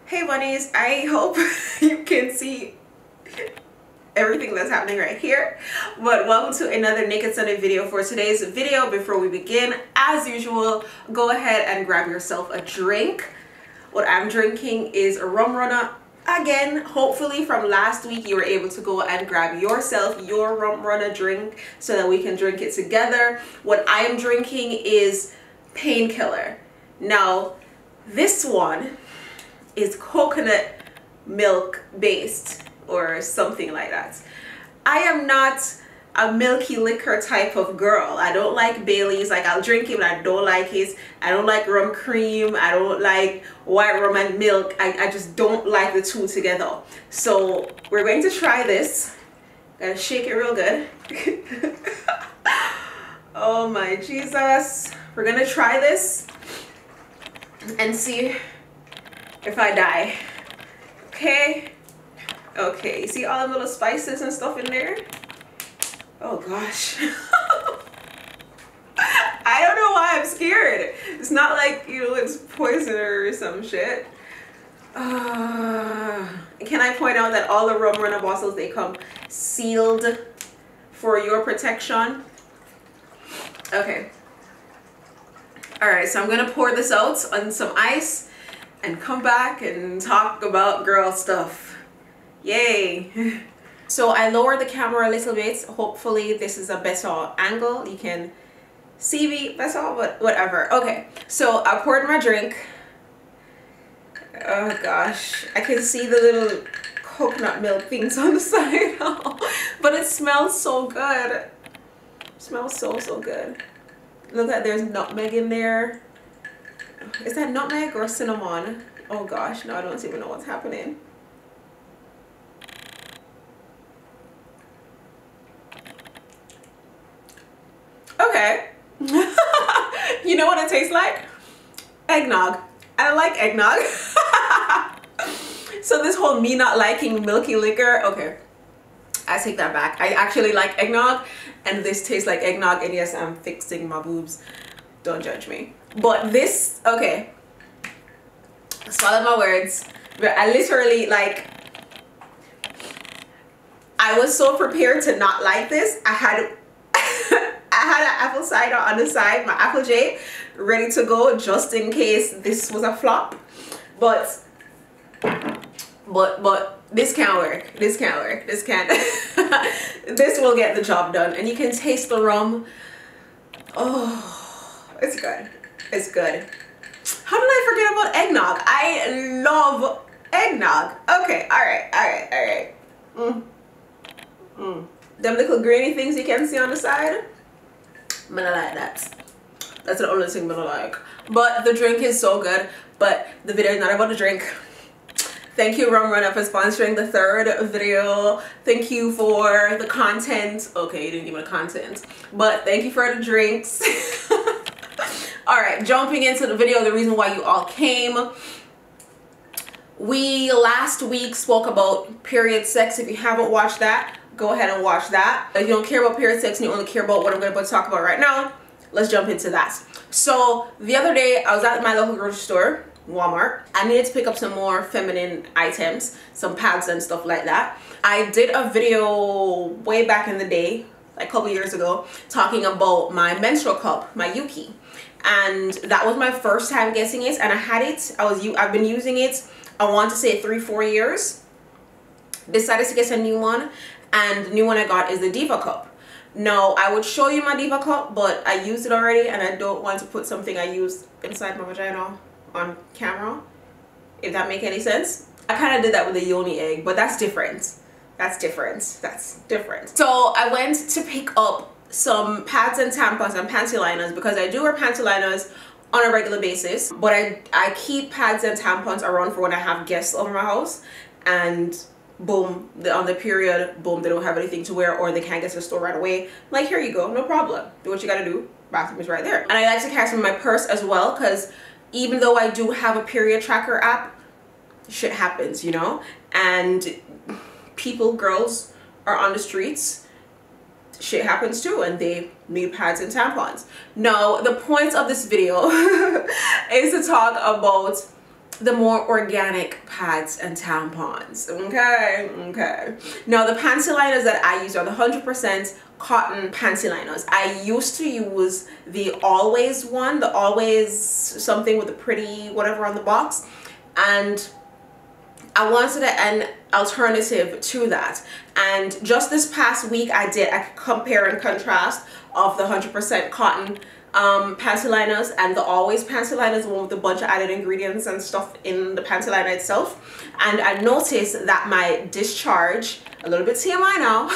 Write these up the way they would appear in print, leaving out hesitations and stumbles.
Hey bunnies, I hope you can see everything that's happening right here, but welcome to another Naked Sunday video. For today's video, before we begin, as usual, go ahead and grab yourself a drink. What I'm drinking is a rum runner. Again, hopefully from last week you were able to go and grab yourself your rum runner drink so that we can drink it together. What I am drinking is Painkiller. Now this one is coconut milk based or something like that. I am not a milky liquor type of girl. I don't like Baileys. Like, I'll drink it, but I don't like it. I don't like rum cream. I don't like white rum and milk. I just don't like the two together. So we're going to try this. Gotta shake it real good. Oh my Jesus. We're gonna try this and see if I die. Okay. Okay, you see all the little spices and stuff in there? Oh gosh. I don't know why I'm scared. It's not like, you know, it's poison or some shit. Can I point out that all the rum runner bottles, they come sealed for your protection? Okay. Alright, so I'm gonna pour this out on some ice and come back and talk about girl stuff. Yay. So I lowered the camera a little bit. Hopefully this is a better angle. You can see me better, but whatever. Okay, so I poured my drink. Oh gosh, I can see the little coconut milk things on the side. But it smells so good. It smells so good. Look at, there's nutmeg in there. Is that nutmeg or cinnamon? Oh gosh, no, I don't even know what's happening. Okay. You know what it tastes like? Eggnog. I like eggnog. So this whole me not liking milky liquor, okay, I take that back. I actually like eggnog, and this tastes like eggnog, and yes, I'm fixing my boobs. Don't judge me. But this, okay, swallow my words. But I literally, like, I was so prepared to not like this. I had an apple cider on the side, my apple J, ready to go just in case this was a flop. But this can't work. This can't work. This can't. This will get the job done. And you can taste the rum. Oh, it's good. It's good. How did I forget about eggnog? I love eggnog. Okay, alright. Them little grainy things you can see on the side, I like that. That's the only thing I like. But the drink is so good. But the video is not about the drink. Thank you, Rum Runner, for sponsoring the third video. Thank you for the content. Okay, you didn't give me the content, but thank you for the drinks. All right, jumping into the video, the reason why you all came. We last week spoke about period sex. If you haven't watched that, go ahead and watch that. If you don't care about period sex and you only care about what I'm going to talk about right now, let's jump into that. So the other day I was at my local grocery store, Walmart. I needed to pick up some more feminine items, some pads and stuff like that. I did a video way back in the day, like a couple years ago, talking about my menstrual cup, my Yuki. And that was my first time getting it, and I had it. I've been using it, I want to say 3-4 years. Decided to get a new one, and the new one I got is the Diva cup. Now I would show you my Diva cup, but I used it already, and I don't want to put something I used inside my vagina on camera, if that make any sense. I kind of did that with the yoni egg, but that's different. That's different. So I went to pick up some pads and tampons and panty liners, because I do wear panty liners on a regular basis, but I keep pads and tampons around for when I have guests over my house, and boom, on the period, boom, they don't have anything to wear, or they can't get to the store right away. Like, here you go, no problem. Do what you gotta do. Bathroom is right there. And I like to carry some in my purse as well, because even though I do have a period tracker app, shit happens, you know? And girls are on the streets, shit happens too, and they need pads and tampons. No, the point of this video is to talk about the more organic pads and tampons. Okay. Now the panty liners that I use are the 100% cotton panty liners. I used to use the Always one, the Always something with a pretty whatever on the box, and I wanted an alternative to that. And just this past week I did a compare and contrast of the 100% cotton panty liners and the Always panty liners, the one with a bunch of added ingredients and stuff in the panty liner itself. And I noticed that my discharge, a little bit TMI now,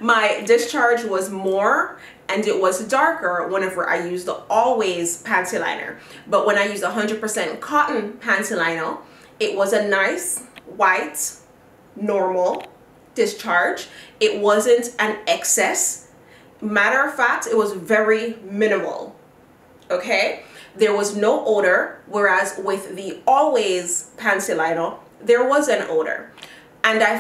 my discharge was more and it was darker whenever I used the Always panty liner. But when I used 100% cotton panty liner, it was a nice white normal discharge. It wasn't an excess. Matter of fact, it was very minimal. Okay, there was no odor, whereas with the Always panty liner there was an odor. And I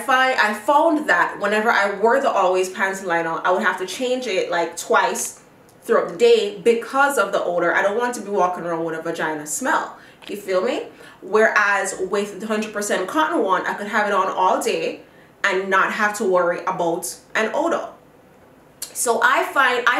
found that whenever I wore the Always panty liner, I would have to change it like twice throughout the day because of the odor. I don't want to be walking around with a vagina smell. You feel me? Whereas with the 100% cotton one, I could have it on all day and not have to worry about an odor. So I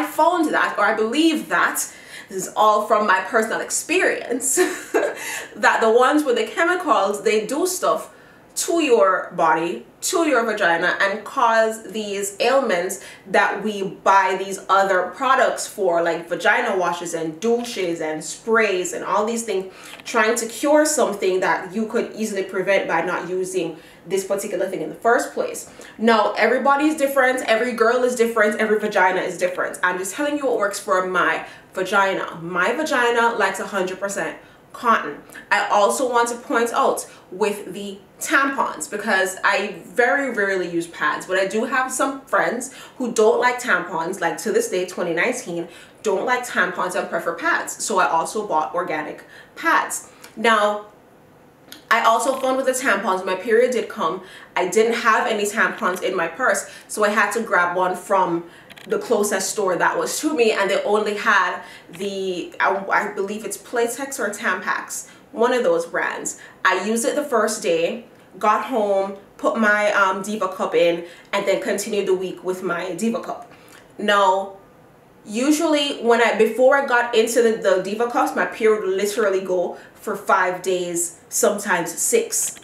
found that, or I believe that, this is all from my personal experience, that the ones with the chemicals, they do stuff to your body, to your vagina, and cause these ailments that we buy these other products for, like vagina washes and douches and sprays and all these things, trying to cure something that you could easily prevent by not using this particular thing in the first place. Now, everybody's different, every girl is different, every vagina is different. I'm just telling you what works for my vagina. My vagina likes 100% cotton. I also want to point out with the tampons, because I very rarely use pads, but I do have some friends who don't like tampons, like to this day, 2019, don't like tampons and prefer pads. So I also bought organic pads. Now, I also found with the tampons, my period did come, I didn't have any tampons in my purse, so I had to grab one from the closest store that was to me, and they only had the, I believe it's Playtex or Tampax, one of those brands. I used it the first day, got home, put my Diva Cup in, and then continued the week with my Diva Cup. Now, usually before I got into the Diva Cups, my period would literally go for 5 days, sometimes 6.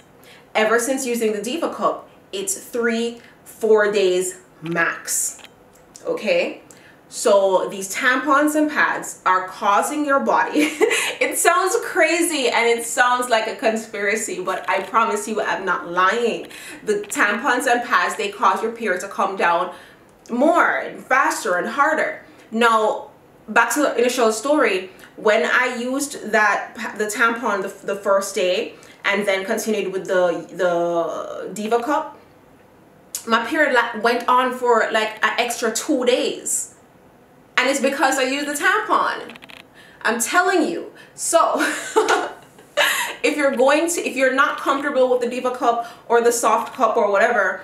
Ever since using the Diva Cup, it's 3-4 days max. Okay, so these tampons and pads are causing your body it sounds crazy and it sounds like a conspiracy, but I promise you I'm not lying. The tampons and pads, they cause your period to come down more and faster and harder. Now, back to the initial story, when I used the tampon the first day and then continued with the Diva Cup, my period went on for like an extra 2 days, and it's because I used the tampon. I'm telling you. So if you're not comfortable with the Diva Cup or the soft cup or whatever,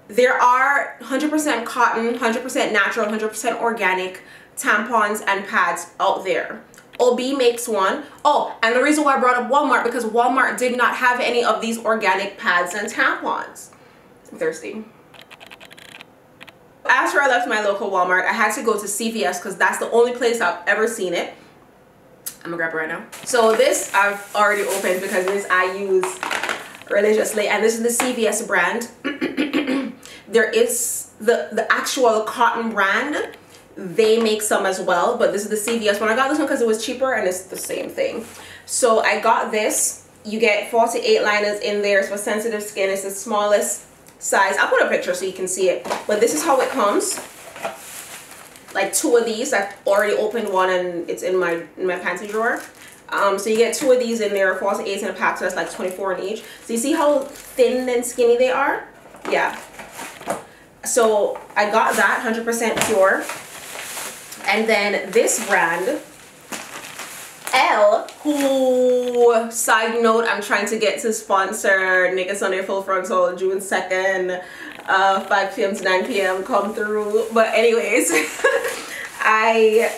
there are 100% cotton, 100% natural, 100% organic tampons and pads out there. OB makes one. Oh, and the reason why I brought up Walmart, because Walmart did not have any of these organic pads and tampons. I'm thirsty. After I left my local Walmart, I had to go to CVS because that's the only place I've ever seen it. I'm gonna grab it right now. So this I've already opened because this I use religiously, and this is the CVS brand. There is the actual cotton brand. They make some as well, but this is the CVS one. I got this one because it was cheaper and it's the same thing. So I got this. You get 48 liners in there. It's for sensitive skin. It's the smallest size. I'll put a picture so you can see it, but this is how it comes. Like 2 of these. I've already opened one and it's in my pantry drawer. So you get 2 of these in there, 48 in a pack, so that's like 24 in each. So you see how thin and skinny they are? Yeah. So I got that 100% pure. And then this brand, Elle, who, side note, I'm trying to get to sponsor Naked Sunday Full Frontal June 2nd, 5 p.m. to 9 p.m. come through. But anyways, I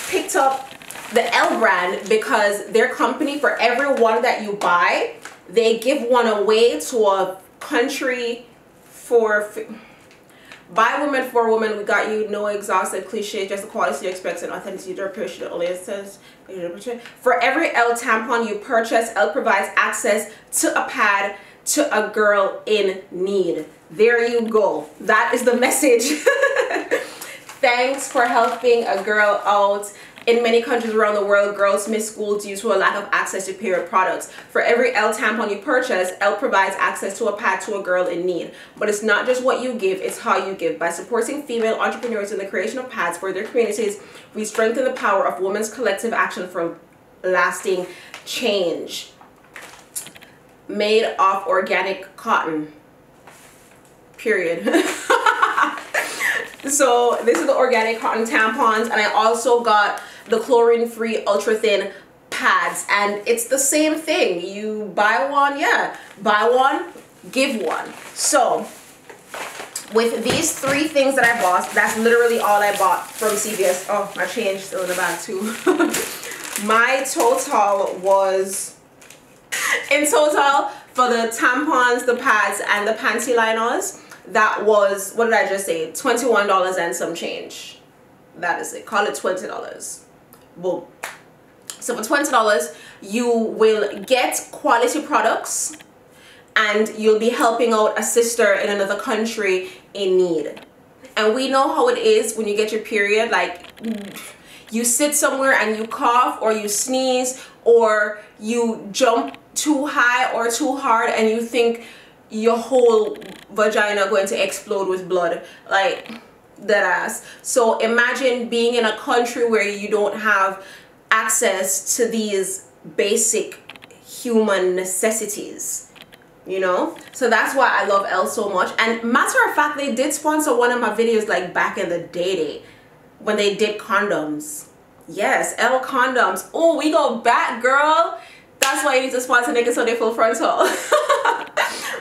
picked up the Elle brand, because their company, for every one that you buy, they give one away to a country for by women for women. We got you, no exhaustive cliche, just the quality you expect and authenticity. Their appreciate only it says. For every Elle tampon you purchase, Elle provides access to a pad to a girl in need. There you go. That is the message. Thanks for helping a girl out. In many countries around the world, girls miss school due to a lack of access to period products. For every Elle tampon you purchase, Elle provides access to a pad to a girl in need. But it's not just what you give, it's how you give. By supporting female entrepreneurs in the creation of pads for their communities, we strengthen the power of women's collective action for lasting change. Made of organic cotton. Period. So this is the organic cotton tampons, and I also got the chlorine-free ultra-thin pads, and it's the same thing. You buy one, yeah, buy one, give one. So with these 3 things that I bought, that's literally all I bought from CVS. Oh, my change still in the bag too. My total was, in total, for the tampons, the pads, and the panty liners, that was, what did I just say, $21 and some change. That is it. Call it $20. Boom. So for $20 you will get quality products, and you'll be helping out a sister in another country in need. And we know how it is when you get your period. Like, you sit somewhere and you cough, or you sneeze, or you jump too high or too hard, and you think your whole vagina going to explode with blood, like that ass. So imagine being in a country where you don't have access to these basic human necessities, you know. So that's why I love Elle so much. And matter of fact, they did sponsor one of my videos like back in the day when they did condoms. Yes, Elle condoms. Oh, we go back, girl. That's why you need to sponsor niggas so they full frontal.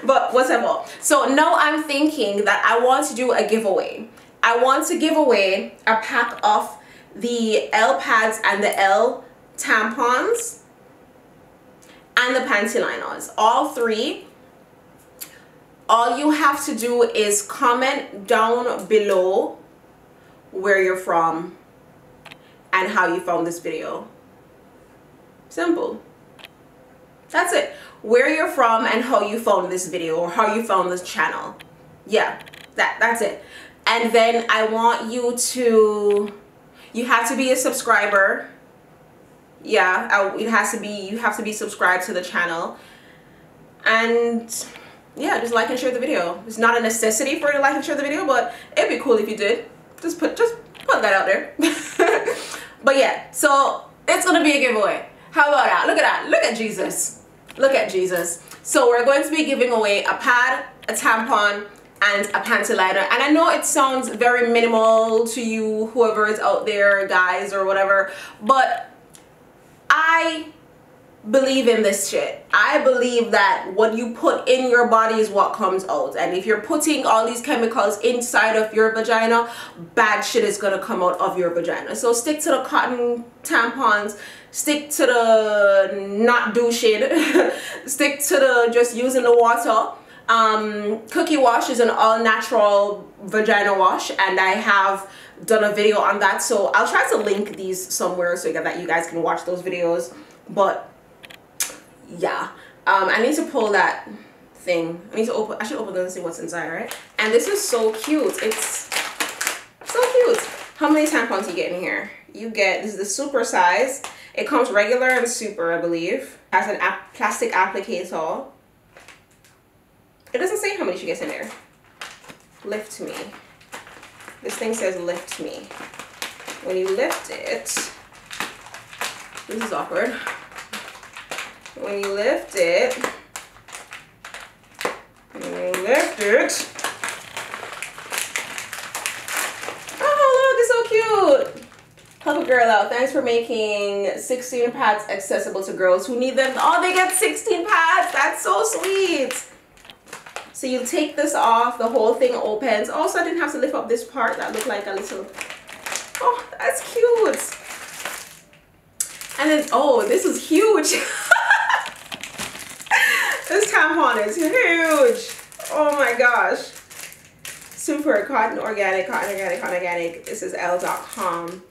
But whatever. So now I'm thinking that I want to do a giveaway. I want to give away a pack of the Elle pads and the Elle tampons and the panty liners. All 3. All you have to do is comment down below where you're from and how you found this video. Simple. That's it. Where you're from and how you found this video, or how you found this channel. Yeah, that's it. And then I want you to, you have to be a subscriber. Yeah, it has to be, you have to be subscribed to the channel. And yeah, just like and share the video. It's not a necessity for you to like and share the video, but it'd be cool if you did. Just put that out there. But yeah, so it's gonna be a giveaway. How about that? Look at that. Look at Jesus. Look at Jesus. So we're going to be giving away a pad, a tampon, and a panty liner. And I know it sounds very minimal to you, whoever is out there, guys or whatever, but I believe in this shit. I believe that what you put in your body is what comes out. And if you're putting all these chemicals inside of your vagina, bad shit is gonna come out of your vagina. So stick to the cotton tampons, stick to the not douching, stick to the just using the water. Cookie Wash is an all-natural vagina wash, and I have done a video on that, so I'll try to link these somewhere so that you guys can watch those videos. But yeah, I need to pull that thing. I should open this and see what's inside, right? And this is so cute. It's so cute. How many tampons you get in here? You get, this is the super size. It comes regular and super, I believe. It has a plastic applicator. It doesn't say how many she gets in there. Lift me. This thing says lift me. When you lift it, this is awkward. When you lift it, oh look, it's so cute. Help a girl out. Thanks for making 16 pads accessible to girls who need them. Oh, they get 16 pads. That's so sweet. So you take this off, the whole thing opens. Also, I didn't have to lift up this part that looked like a little, oh, that's cute. And then, oh, this is huge. This tampon is huge. Oh my gosh. Super cotton organic, cotton organic, cotton organic. This is Elle.com.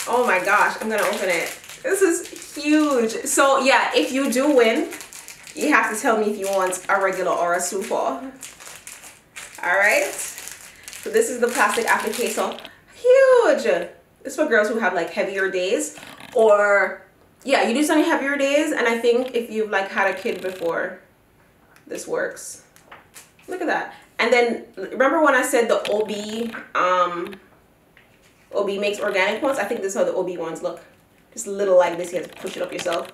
Oh my gosh, I'm gonna open it. This is huge. So yeah, if you do win, you have to tell me if you want a regular or a super. All right. So this is the plastic applicator. Huge. It's for girls who have like heavier days, or yeah, you do some heavier days. And I think if you've like had a kid before, this works. Look at that. And then remember when I said the OB makes organic ones? I think this is how the OB ones look. Just a little like this. You have to push it up yourself.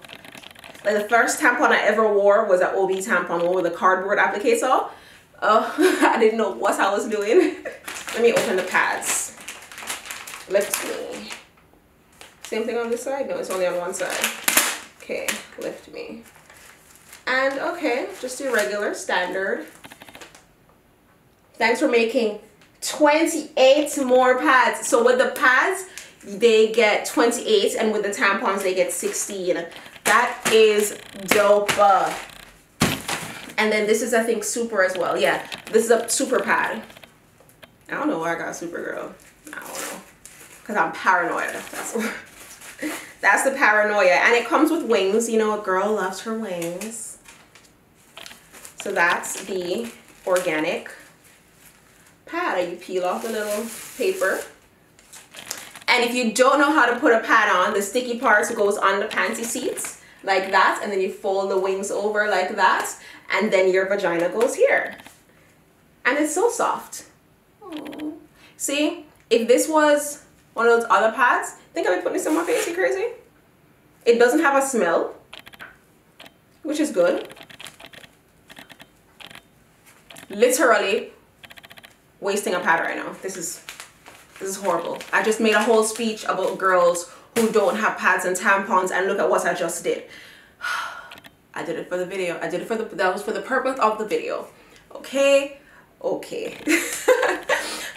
Like the first tampon I ever wore was an OB tampon, one with a cardboard applicator. I didn't know what I was doing. Let me open the pads. Lift me. Same thing on this side? No, it's only on one side. Okay, lift me. And okay, just your regular standard. Thanks for making 28 more pads. So with the pads, they get 28, and with the tampons, they get 16. That is dope. And then this is, I think, super as well. Yeah, this is a super pad. I don't know why I got super, girl. I don't know. Because I'm paranoid. That's the paranoia. And it comes with wings. You know, a girl loves her wings. So that's the organic pad. You peel off the little paper. And if you don't know how to put a pad on, the sticky parts goes on the panty seats like that, and then you fold the wings over like that, and then your vagina goes here. And it's so soft. Aww. See, if this was one of those other pads, think I'd be putting this on my face. You crazy? It doesn't have a smell, which is good. Literally wasting a pad right now. This is horrible. I just made a whole speech about girls who don't have pads and tampons, and look at what I just did. I did it for the video. I did it for the, that was for the purpose of the video. Okay.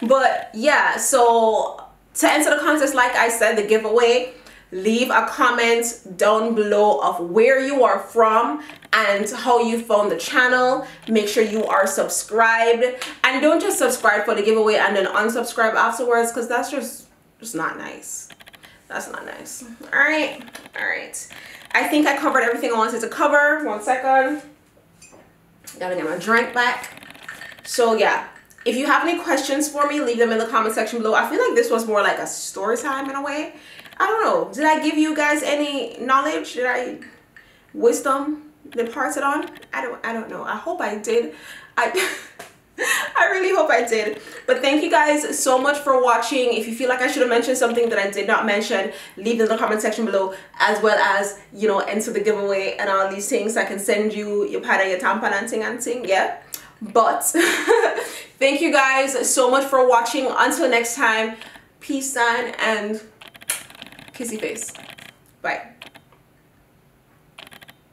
But yeah, so to enter the contest, like I said, the giveaway, leave a comment down below of where you are from and how you found the channel. Make sure you are subscribed, and don't just subscribe for the giveaway and then unsubscribe afterwards, because that's just not nice. That's not nice. All right. I think I covered everything I wanted to cover. 1 second. Gotta get my drink back. So yeah, if you have any questions for me, leave them in the comment section below. I feel like this was more like a story time in a way. I don't know. Did I give you guys any knowledge? Did I wisdom impart it on? I don't know. I hope I did. I really hope I did. But thank you guys so much for watching. If you feel like I should have mentioned something that I did not mention, leave it in the comment section below, as well as, you know, enter the giveaway and all these things. I can send you your pad and your tampon and thing, yeah. But thank you guys so much for watching. Until next time, peace, sign, and kissy face. Bye.